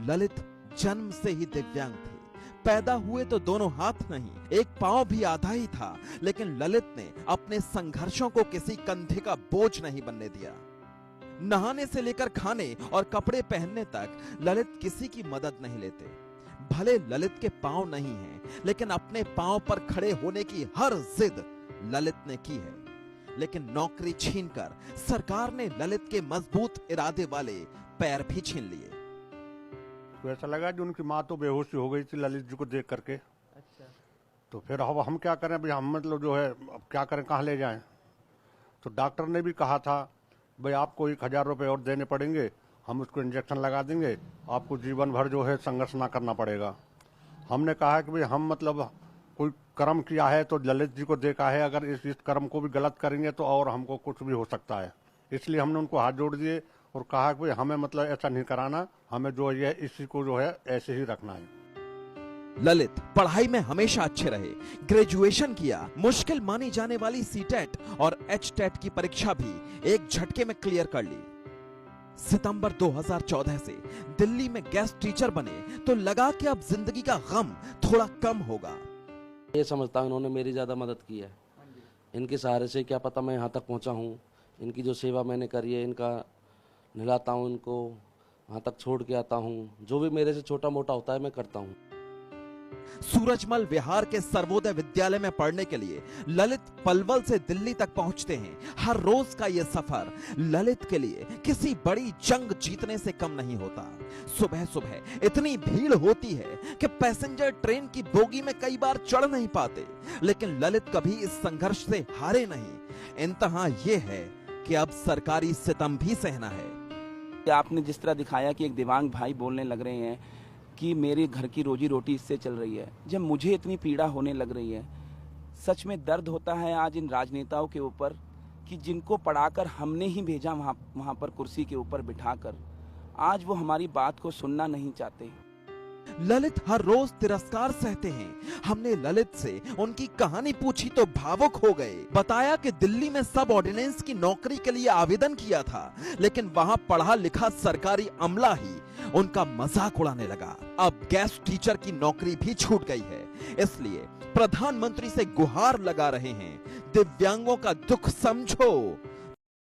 ललित जन्म से ही दिव्यांग थे। पैदा हुए तो दोनों हाथ नहीं, एक पांव भी आधा ही था, लेकिन ललित ने अपने संघर्षों को किसी कंधे का बोझ नहीं बनने दिया। नहाने से लेकर खाने और कपड़े पहनने तक ललित किसी की मदद नहीं लेते। भले ललित के पांव नहीं हैं, लेकिन अपने पांव पर खड़े होने की हर जिद ललित ने की है। लेकिन नौकरी छीनकर सरकार ने ललित के मजबूत इरादे वाले पैर भी छीन लिए। तो ऐसा लगा कि उनकी माँ तो बेहोश हो गई थी ललित जी को देख करके। अच्छा। तो फिर अब हम क्या करें भाई, हम मतलब जो है अब क्या करें, कहाँ ले जाएं। तो डॉक्टर ने भी कहा था भाई आपको 1000 रुपये और देने पड़ेंगे, हम उसको इंजेक्शन लगा देंगे, आपको जीवन भर जो है संघर्ष ना करना पड़ेगा। हमने कहा कि भाई हम मतलब कोई कर्म किया है तो ललित जी को देखा है, अगर इस कर्म को भी गलत करेंगे तो और हमको कुछ भी हो सकता है। इसलिए हमने उनको हाथ जोड़ दिए और कहा कि भाई हमें मतलब ऐसा नहीं कराना, हमें जो है इसी को जो है ऐसे ही रखना है। ललित पढ़ाई में हमेशा अच्छे रहे, ग्रेजुएशन किया, मुश्किल मानी जाने वाली सीटेट और एचटेट की परीक्षा भी एक झटके में क्लियर कर ली। सितंबर 2014 से दिल्ली में गेस्ट टीचर बने तो लगा कि अब जिंदगी का गम थोड़ा कम होगा। ये समझता हूं इन्होंने मेरी ज्यादा मदद की है, इनके सहारे से क्या पता मैं यहाँ तक पहुँचा हूँ। इनकी जो सेवा मैंने करी है, इनका नहलाता हूँ, इनको वहाँ तक छोड़ के आता हूँ, जो भी मेरे से छोटा मोटा होता है मैं करता हूँ। सूरजमल विहार के सर्वोदय विद्यालय में पढ़ने के लिए ललित पलवल से दिल्ली तक पहुंचते हैं। हर रोज का यह सफर ललित के लिए किसी बड़ी जंग जीतने से कम नहीं होता। सुबह सुबह इतनी भीड़ होती है कि पैसेंजर ट्रेन की बोगी में कई बार चढ़ नहीं पाते, लेकिन ललित कभी इस संघर्ष से हारे नहीं। इंतहा यह है कि अब सरकारी सितम भी सहना है। आपने जिस तरह दिखाया कि एक दिव्यांग भाई बोलने लग रहे हैं कि मेरे घर की रोजी रोटी इससे चल रही है, जब मुझे इतनी पीड़ा होने लग रही है, सच में दर्द होता है आज इन राजनेताओं के ऊपर कि जिनको पढ़ाकर हमने ही भेजा वहां पर कुर्सी के ऊपर बिठाकर, आज वो हमारी बात को सुनना नहीं चाहते। ललित हर रोज तिरस्कार सहते हैं। हमने ललित से उनकी कहानी पूछी तो भावुक हो गए। बताया कि दिल्ली में सब ऑर्डिनेंस की नौकरी के लिए आवेदन किया था, लेकिन वहां पढ़ा लिखा सरकारी अमला ही उनका मजाक उड़ाने लगा। अब गेस्ट टीचर की नौकरी भी छूट गई है, इसलिए प्रधानमंत्री से गुहार लगा रहे हैं, दिव्यांगों का दुख समझो।